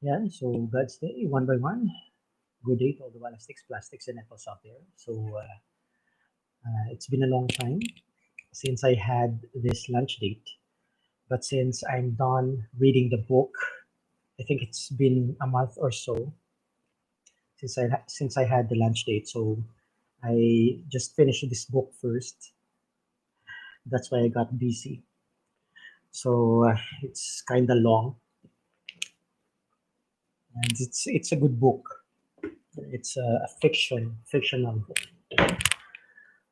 Yeah, so God's Day, one by one. Good day to all the Epalastic, plastics, and apples out there. It's been a long time since I had this lunch date, but since I'm done reading the book, I think it's been a month or so since I had the lunch date. So I just finished this book first. That's why I got busy. It's kind of long, and it's a good book. It's a fictional book.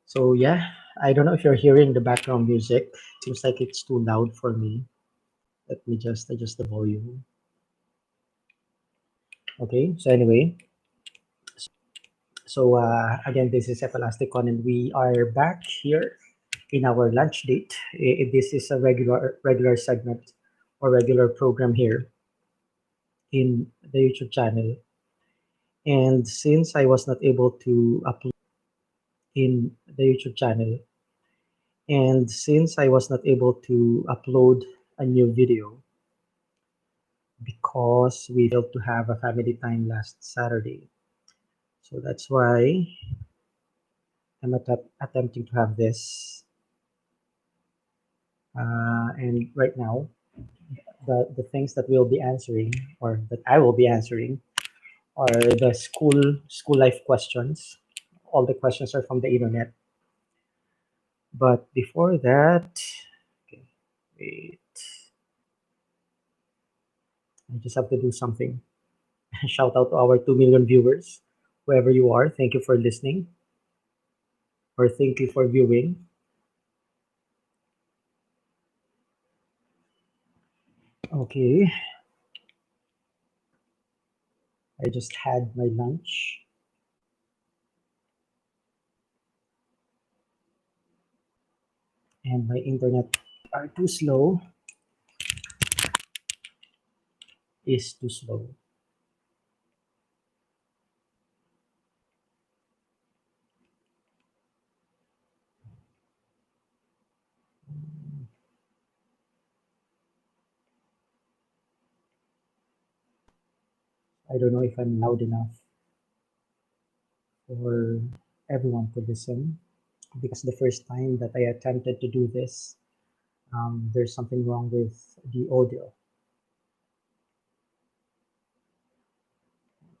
So yeah, I don't know if you're hearing the background music. Seems like it's too loud for me. Let me just adjust the volume. Okay, so anyway, again, this is Epalastic and we are back here in our lunch date. This is a regular segment or regular program here in the YouTube channel. And since I was not able to upload in the YouTube channel, and since I was not able to upload a new video, because we failed to have a family time last Saturday. So that's why I'm attempting to have this. And right now, the things that we'll be answering or that I will be answering are the school life questions. All the questions are from the internet. But before that, okay, wait, I just have to do something. Shout out to our 2 million viewers, whoever you are. Thank you for listening or thank you for viewing. Okay, I just had my lunch and my internet are too slow, is too slow. I don't know if I'm loud enough for everyone to listen because the first time that I attempted to do this, there's something wrong with the audio.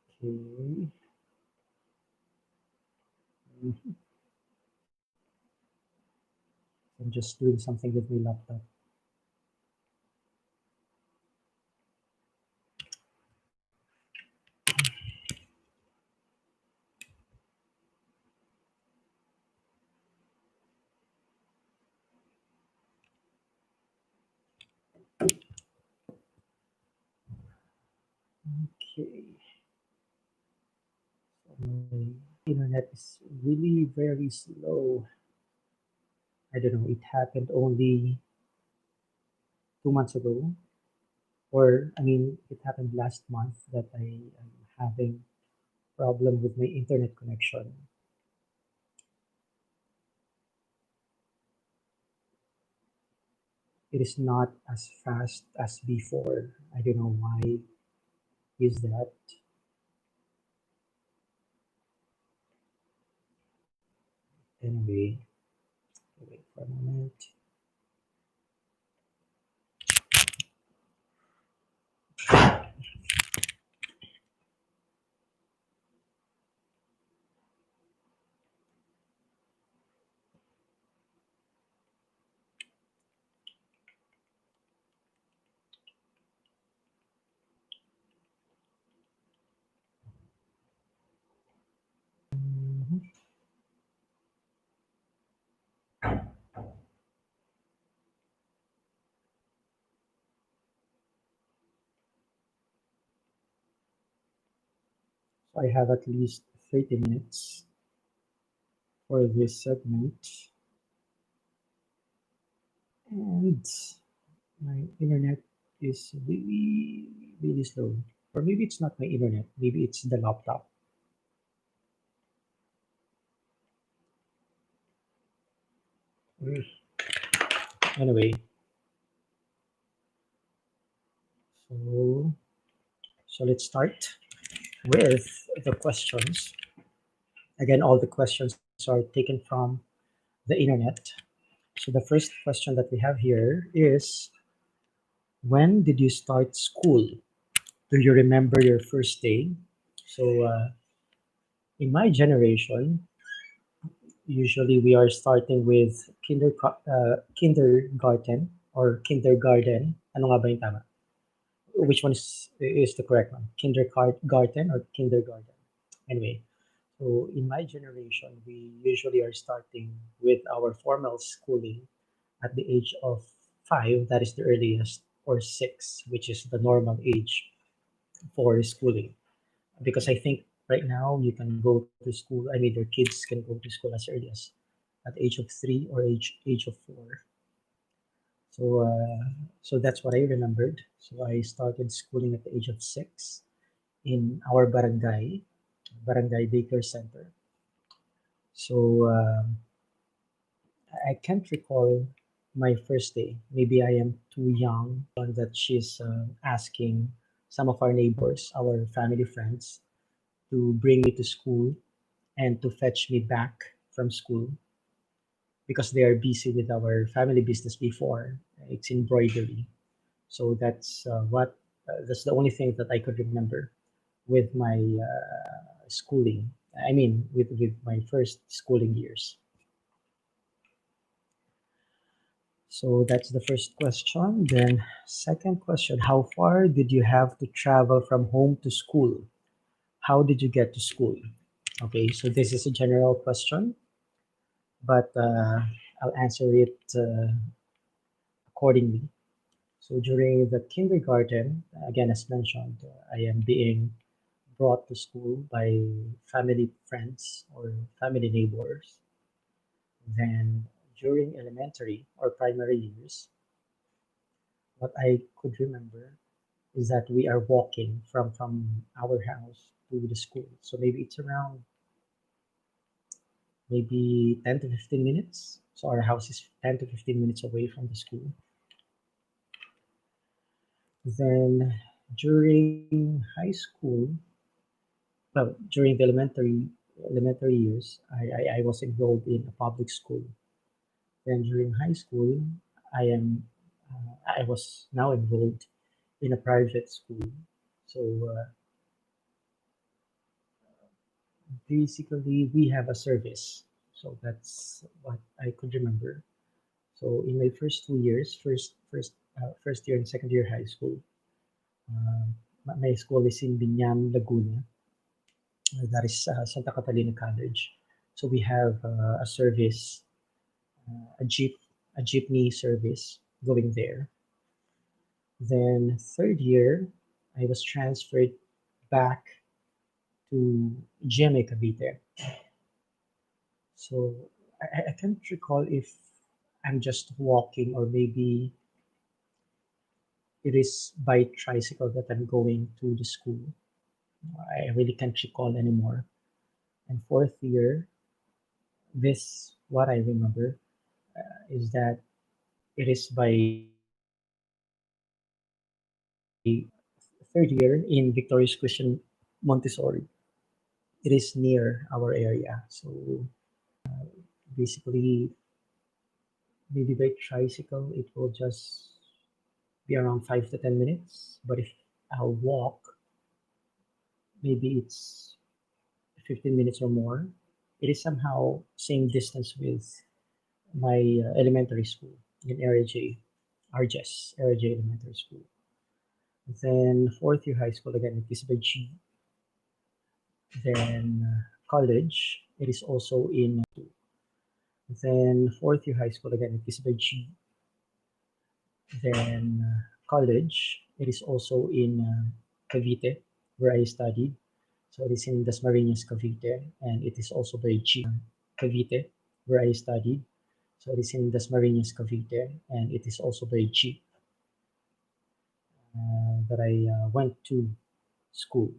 Okay. Mhm. I'm just doing something with my laptop. Okay. My internet is really very slow. I don't know, it happened only 2 months ago, or I mean, it happened last month that I am having problem with my internet connection. It is not as fast as before. I don't know why is that. Anyway, wait for a moment. Mhm. So I have at least 30 minutes for this segment, and my internet is really slow. Or maybe it's not my internet, maybe it's the laptop. Mm. Anyway, so So let's start with the questions. Again, all the questions are taken from the internet. So the first question that we have here is, when did you start school? Do you remember your first day? So in my generation, usually we are starting with kindergarten or kindergarten. Ano nga ba yung tama? Which one is the correct one? Kindergarten or kindergarten? Anyway, so in my generation, we usually are starting with our formal schooling at the age of 5, that is the earliest, or 6, which is the normal age for schooling. Because I think right now you can go to school, I mean, your kids can go to school as early as at the age of 3 or age of 4. So, so that's what I remembered. So I started schooling at the age of 6 in our barangay daycare center. So I can't recall my first day. Maybe I am too young. That she's asking some of our neighbors, our family friends, to bring me to school and to fetch me back from school because they are busy with our family business before. It's embroidery. So that's the only thing that I could remember with my schooling. I mean, with my first schooling years. So that's the first question. Then second question, how far did you have to travel from home to school? How did you get to school? Okay, so this is a general question, but I'll answer it accordingly. So during the kindergarten, again, as mentioned, I am being brought to school by family friends or family neighbors. Then during elementary or primary years, what I could remember is that we are walking from our house to the school. So maybe it's around maybe 10 to 15 minutes. So our house is 10 to 15 minutes away from the school. Then during high school, well, during the elementary years, I was enrolled in a public school. Then during high school, I was now enrolled in a private school. So basically, we have a service. So that's what I could remember. So in my first 2 years, first year and second year high school, my school is in Binyan, Laguna. That is Santa Catalina College. So we have a service, a a jeepney service going there. Then third year, I was transferred back to GMA Cavite. So I can't recall if I'm just walking or maybe it is by tricycle that I'm going to the school. I really can't recall anymore. And fourth year, this what I remember is that it is by third year in Victorious Christian Montessori. It is near our area, so basically maybe by tricycle it will just be around 5 to 10 minutes. But if I'll walk, maybe it's 15 minutes or more. It is somehow same distance with my elementary school in Area J, RJS, Area J Elementary School. Then fourth year high school again, it is by G. Then college, it is also in. Then fourth year high school again, it is by G. Then college, it is also in Cavite, where I studied. So it is in Dasmariñas, Cavite, and it is also by G. Cavite, where I studied. So it is in Dasmariñas, Cavite, and it is also by G that I went to school.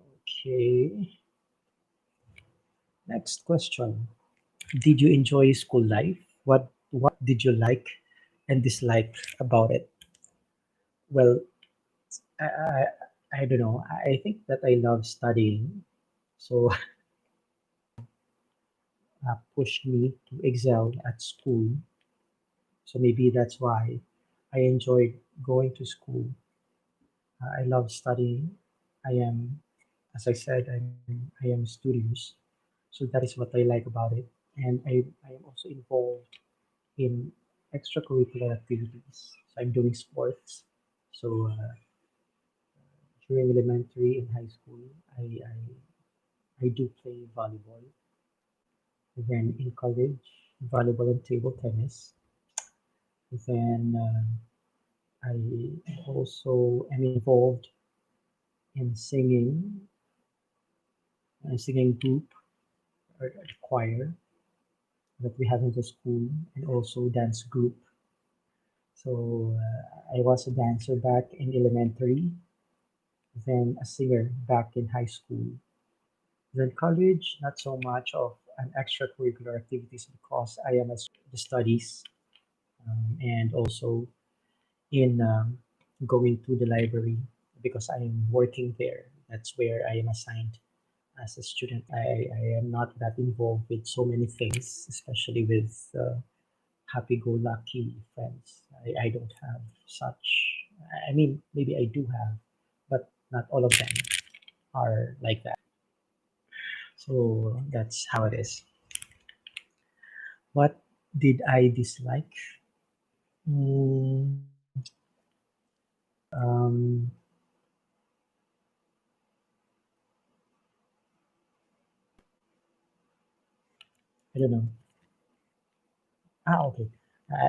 Okay, next question. Did you enjoy school life? What did you like and dislike about it? Well, I don't know. I think that I love studying, so pushed me to excel at school. So maybe that's why I enjoyed going to school. I love studying. I am, as I said, I am studious. So that is what I like about it. And I am also involved in extracurricular activities. So I'm doing sports. So during elementary and high school, I do play volleyball. Then in college, volleyball and table tennis. Then I also am involved in a singing group or a choir that we have in the school, and also dance group. So I was a dancer back in elementary, then a singer back in high school. Then college, not so much of an extracurricular activities because I am the studies and also in going to the library because I am working there. That's where I am assigned as a student. I am not that involved with so many things, especially with happy-go-lucky friends. I don't have such. I mean, maybe I do have, but not all of them are like that. So that's how it is. What did I dislike? Mm, um, I don't know. Okay.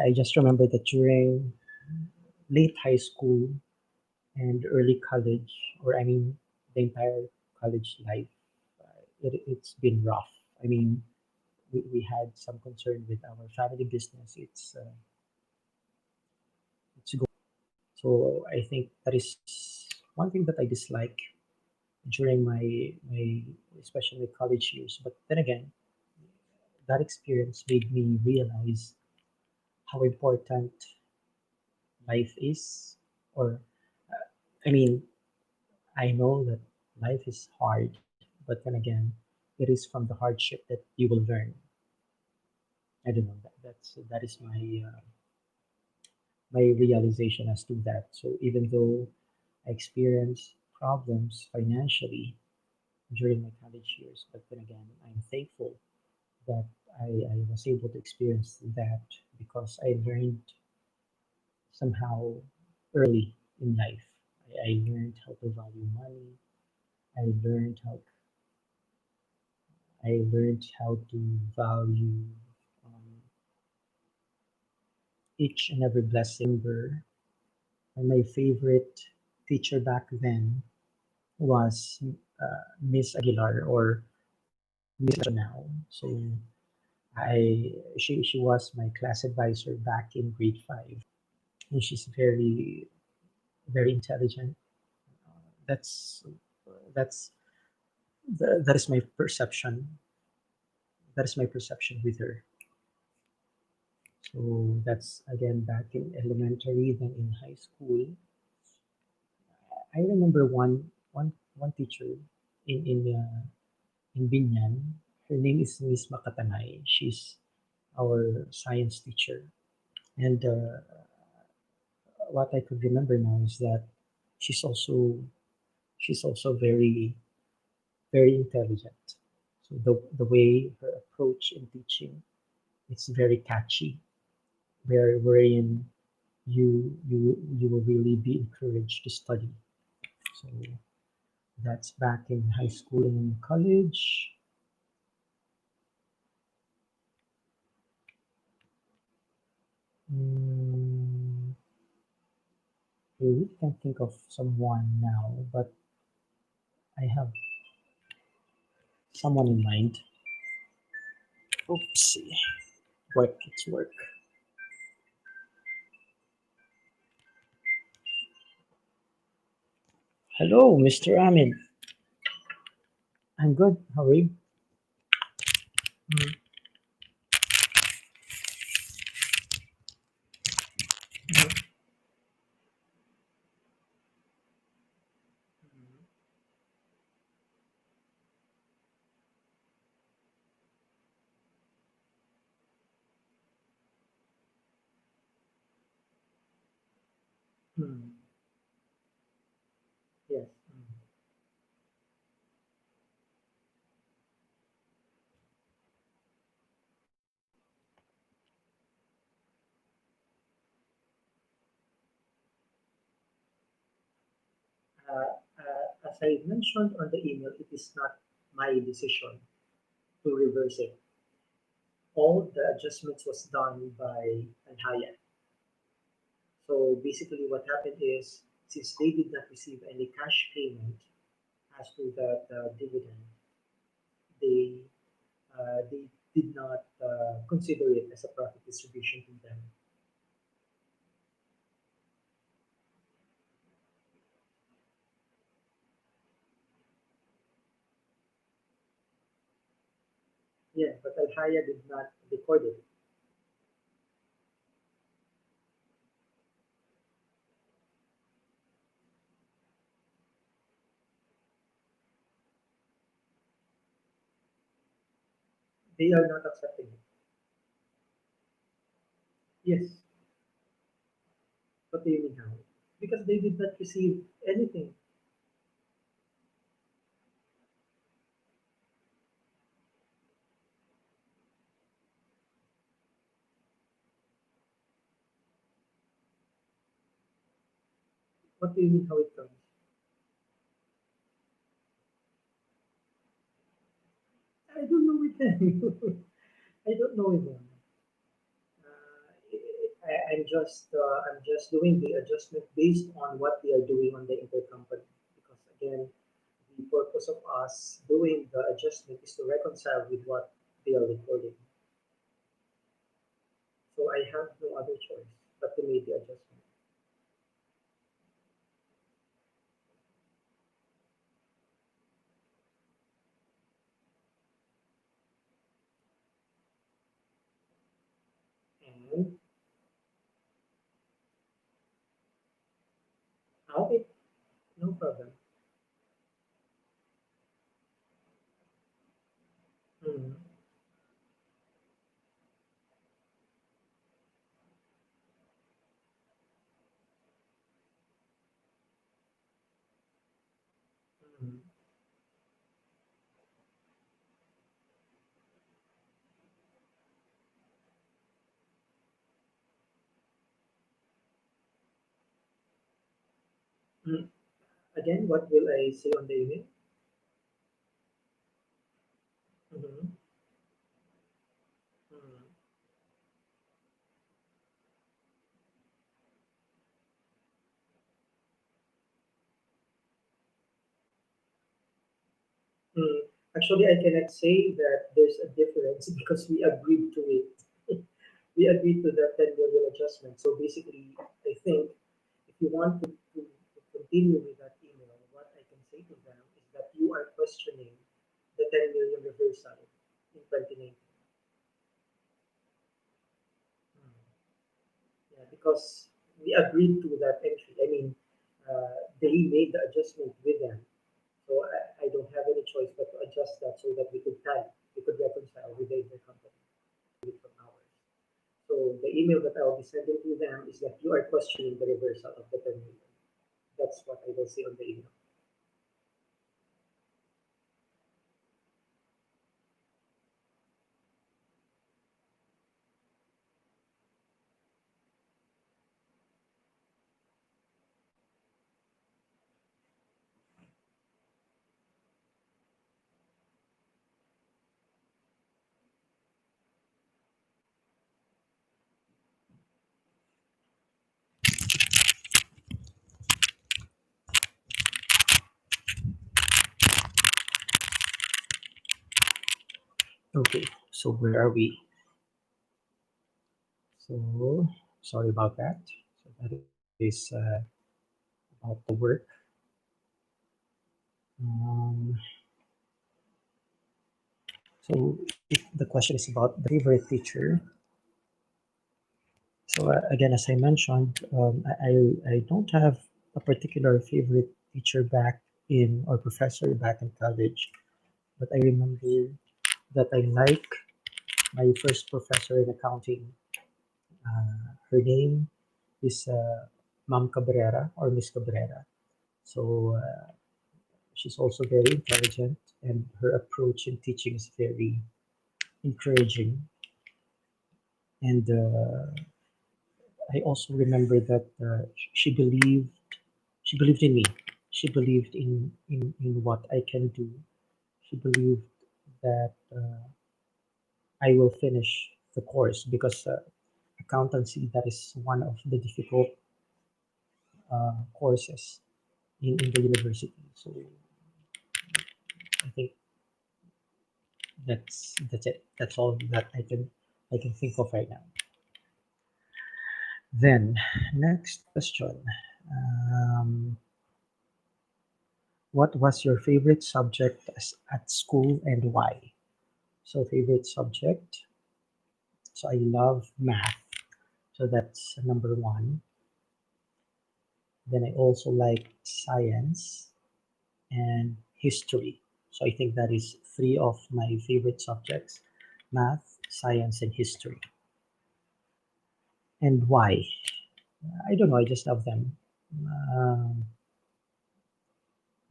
I just remember that during late high school and early college, or I mean, the entire college life, it's been rough. I mean, we had some concern with our family business. It's going. So I think that is one thing that I dislike during my especially college years. But then again, that experience made me realize how important life is, or I mean, I know that life is hard, but then again, it is from the hardship that you will learn. I don't know. That is my realization as to that. So even though I experienced problems financially during my college years, but then again, I'm thankful that I was able to experience that because I learned somehow early in life. I learned how to value money. I learned how I learned how to value um, each and every blessing. And my favorite teacher back then was Miss Aguilar or Miss now. So she was my class advisor back in grade five, and she's very intelligent. That's that's that is my perception. That is my perception with her. So that's again back in elementary, then in high school. I remember one teacher in Binyan. Her name is Miss Makatanay. She's our science teacher. And what I could remember now is that she's also she's also very intelligent. So the way her approach in teaching, it's very catchy. Wherein you will really be encouraged to study. So that's back in high school and in college. Mm, I really can't think of someone now, but I have someone in mind. Oopsie. Work, it's work. Hello, Mr. Amin. I'm good. How are you? Mm, mm. Mm. Yes. Mm. As I mentioned on the email, it is not my decision to reverse it. All the adjustments was done by Anhaya. So basically what happened is, since they did not receive any cash payment as to that dividend, they they did not consider it as a profit distribution to them. Yeah, but Alhaya did not record it. They are not accepting it. Yes, what do you mean how? Because they did not receive anything. What do you mean how it comes? I don't know with them. I don't know with them. I'm just doing the adjustment based on what they are doing on the intercompany. Because again, the purpose of us doing the adjustment is to reconcile with what they are recording. So I have no other choice but to make the adjustment. And okay, no problem. Mm, mm, mm. Again, what will I say on the email? Mm-hmm, mm, mm. Actually, I cannot say that there's a difference because we agreed to it. We agreed to that 10 million adjustment. So basically, I think if you want to continue with that email, what I can say to them is that you are questioning the 10 million reversal in 2019. Mm. Yeah, because we agreed to that entry. I mean, they made the adjustment with them. So I don't have any choice but to adjust that so that we could reconcile with the intercompany from ours. So the email that I will be sending to them is that you are questioning the reversal of the 10 million. That's what I will say on the email. Okay, so where are we? So sorry about that. So that is about the work. Um, so if the question is about the favorite teacher, so again, as I mentioned, I don't have a particular favorite teacher back in or professor back in college, but I remember that I like my first professor in accounting. Her name is Ma'am Cabrera or Miss Cabrera. So she's also very intelligent, and her approach in teaching is very encouraging. And I also remember that she believed in me. She believed in what I can do. She believed that I will finish the course because accountancy, that is one of the difficult courses in the university. So I think that's it. That's all that I can think of right now. Then next question. Um, what was your favorite subject at school and why? So favorite subject. So I love math. So that's number one. Then I also like science and history. So I think that is three of my favorite subjects: math, science, and history. And why? I don't know. I just love them. Um,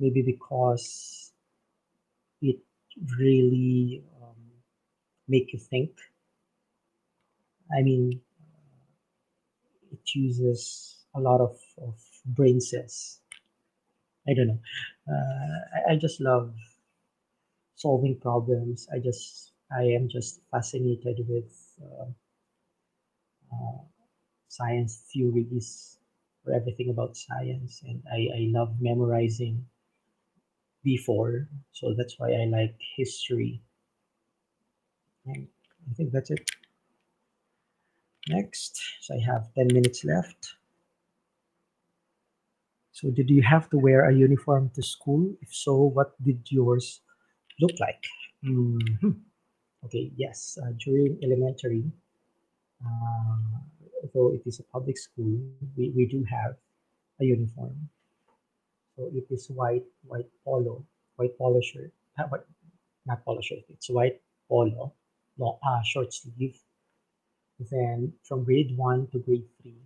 Maybe because it really make you think. I mean, it uses a lot of brain cells. I don't know. I just love solving problems. I am just fascinated with uh, science theories or everything about science, and I love memorizing before. So that's why I like history. And I think that's it. Next, so I have 10 minutes left. So did you have to wear a uniform to school? If so, what did yours look like? Mhm. Okay, yes. During elementary, uh, though it is a public school, we do have a uniform. So it is white polo shirt. Not polo shirt. It's white polo, long, short sleeve. Then from grade one to grade three,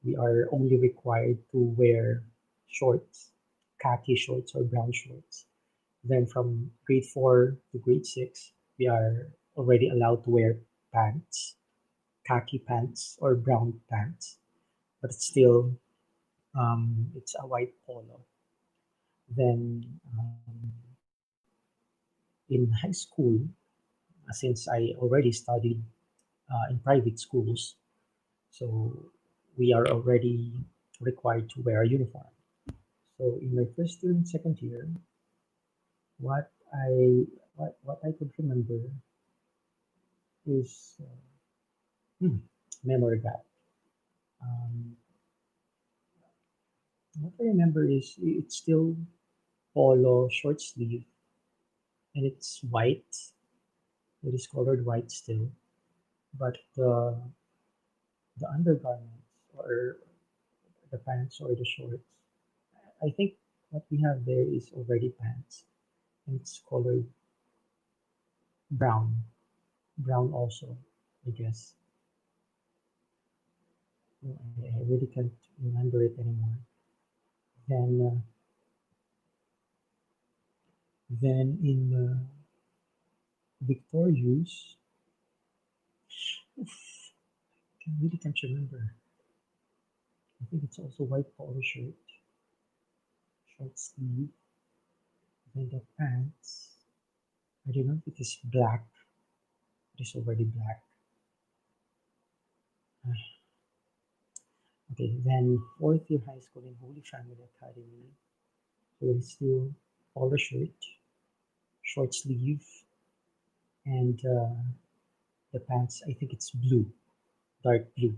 we are only required to wear shorts, khaki shorts or brown shorts. Then from grade four to grade six, we are already allowed to wear pants, khaki pants or brown pants, but it's still it's a white polo. Then in high school, since I already studied in private schools, so we are already required to wear a uniform. So in my first year and second year, what I what I could remember is memory gap. Um, what I remember is it's still polo short sleeve and it's white. It is colored white still, but the undergarments or the pants or the shorts, I think what we have there is already pants and it's colored brown, brown also, I guess. I really can't remember it anymore. Then then in Victorious, I really can't remember. I think it's also white polo shirt, short sleeve, then the pants. I don't know if it is black. It is already black. Okay, then fourth year high school in Holy Family Academy. So it's still polo shirt, short sleeve, and the pants. I think it's blue, dark blue.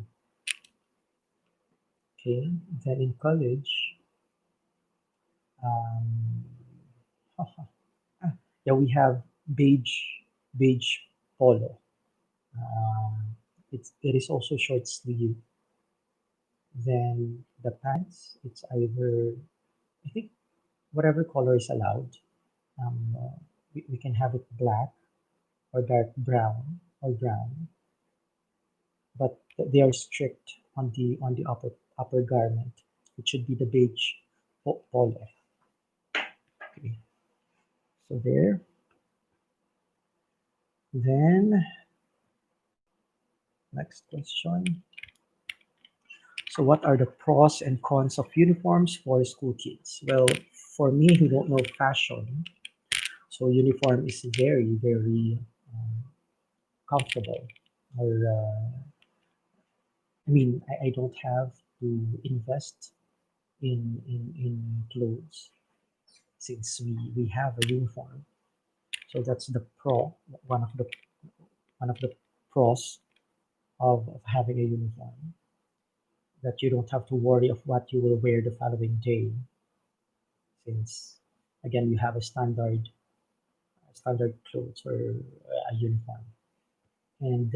Okay, then in college, um, yeah, we have beige beige polo. It is also short sleeve. Then the pants, it's either I think whatever color is allowed. We can have it black or dark brown or brown, but they are strict on the upper garment. It should be the beige polo. Okay. So there. Then next question. So what are the pros and cons of uniforms for school kids? Well, for me who don't know fashion, so uniform is very, very comfortable. Or I don't have to invest in clothes since we have a uniform. So that's the pro, one of the one of the pros of having a uniform, that you don't have to worry of what you will wear the following day, since again you have a standard clothes or a uniform. And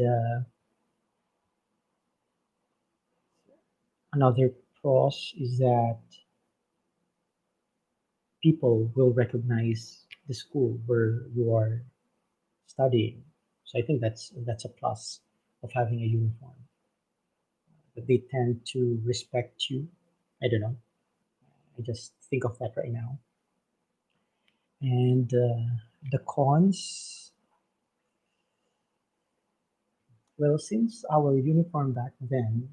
another pros is that people will recognize the school where you are studying. So I think that's a plus of having a uniform. That they tend to respect you. I don't know. I just think of that right now. And the cons, well, since our uniform back then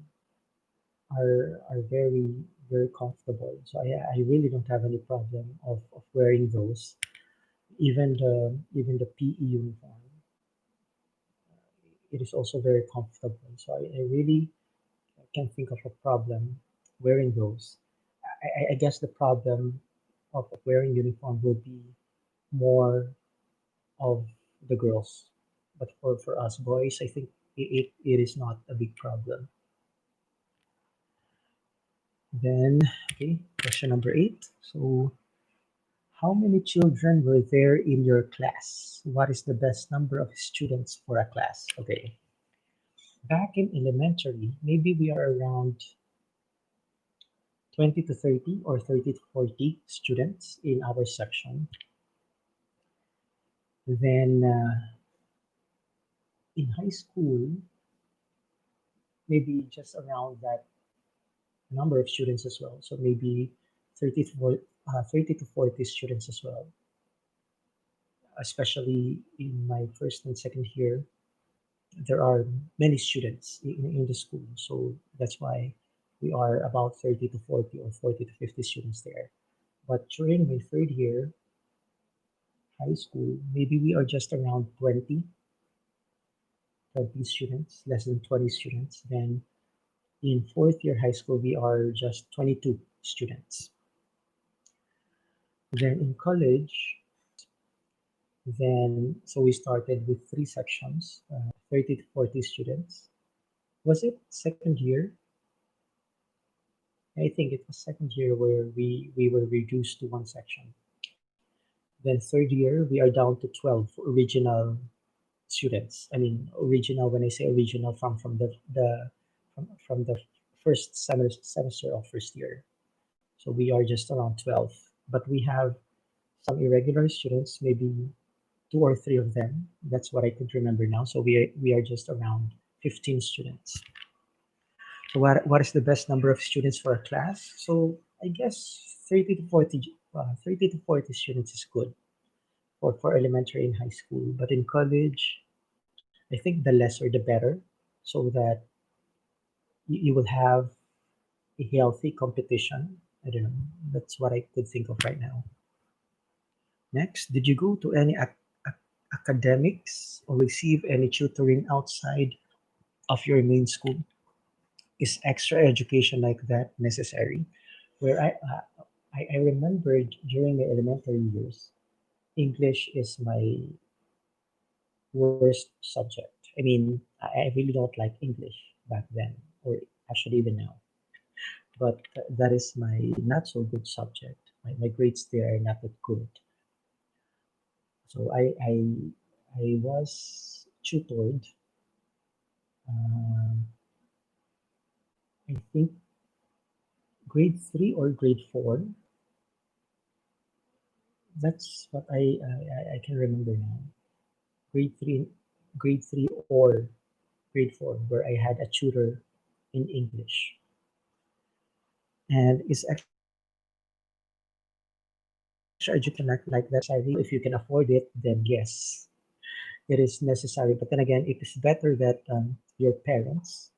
are very very comfortable, so I really don't have any problem of wearing those. Even the PE uniform, it is also very comfortable. So I really can't think of a problem wearing those. I guess the problem of wearing uniform will be more of the girls. But for us boys, I think it is not a big problem. Then, okay, question number 8. So, how many children were there in your class? What is the best number of students for a class? Okay, back in elementary, maybe we are around 20 to 30 or 30 to 40 students in our section. Then in high school, maybe just around that number of students as well. So maybe 30 to 40, 30 to 40 students as well, especially in my first and second year. There are many students in the school. So that's why we are about 30 to 40 or 40 to 50 students there. But during my third year, high school, maybe we are just around 20 students, less than 20 students. Then in fourth year high school, we are just 22 students. Then in college, then so we started with three sections, 30 to 40 students. Was it second year? I think it was second year where we were reduced to one section. Then third year, we are down to 12 original students. I mean, original, when I say original, from from the first semester of first year. So we are just around 12. But we have some irregular students, maybe two or three of them. That's what I could remember now. So we are just around 15 students. So what is the best number of students for a class? So I guess 30 to 40 students is good for elementary and high school. But in college, I think the lesser the better, so that you will have a healthy competition. I don't know. That's what I could think of right now. Next, did you go to any academics or receive any tutoring outside of your main school? Is extra education like that necessary? Where I remembered during the elementary years, English is my worst subject. I mean, I really don't like English back then, or actually even now. But that is my not so good subject. My grades there are not that good. So I was tutored. Um, I think grade 3 or grade 4. That's what I can remember now. Grade 3, grade 3 or grade 4, where I had a tutor in English. And is extra education like that necessary? If you can afford it, then yes, it is necessary. But then again, it is better that your parents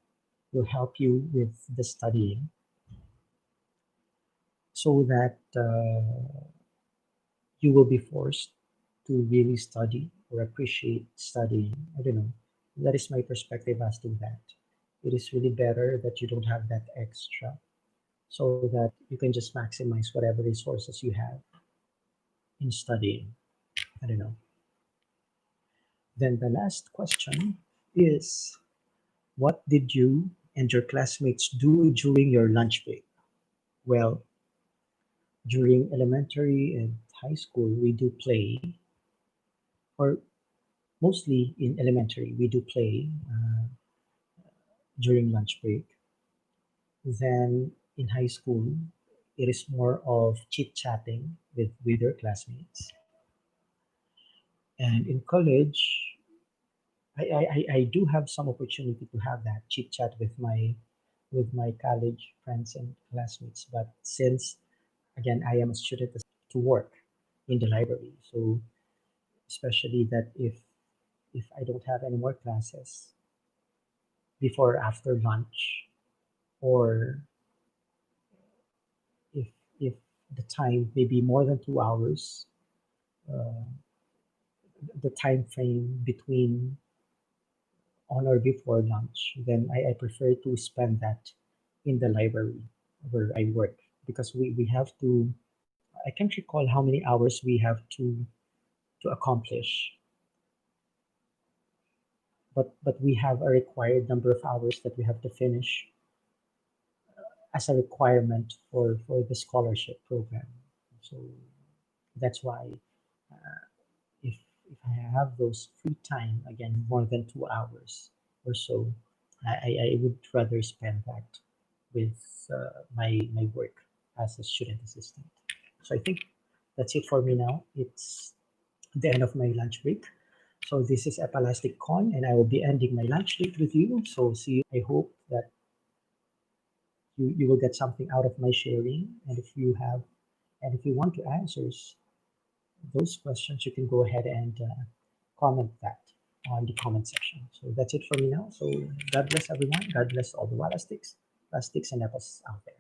will help you with the studying so that you will be forced to really study or appreciate studying. I don't know. That is my perspective as to that. It is really better that you don't have that extra so that you can just maximize whatever resources you have in studying. I don't know. Then the last question is, what did you and your classmates do during your lunch break? Well, during elementary and high school, we do play, or mostly in elementary, we do play during lunch break. Then in high school, it is more of chit chatting with your classmates. And in college, I do have some opportunity to have that chit chat with my college friends and classmates. But since again I am a student to work in the library, so especially that if I don't have any more classes before or after lunch, or if if the time may be more than 2 hours, uh, the time frame between on or before lunch, then I prefer to spend that in the library where I work because we have to. I can't recall how many hours we have to accomplish, but we have a required number of hours that we have to finish as a requirement for the scholarship program. So that's why if if I have those free time again more than 2 hours or so, I would rather spend that with my work as a student assistant. So I think that's it for me now. It's the end of my lunch break. So this is Epalastic Con, and I will be ending my lunch date with you. So see you. I hope that you will get something out of my sharing. And if you want to answer those questions, you can go ahead and comment that on the comment section. So that's it for me now. So God bless everyone. God bless all the plastics and apples out there.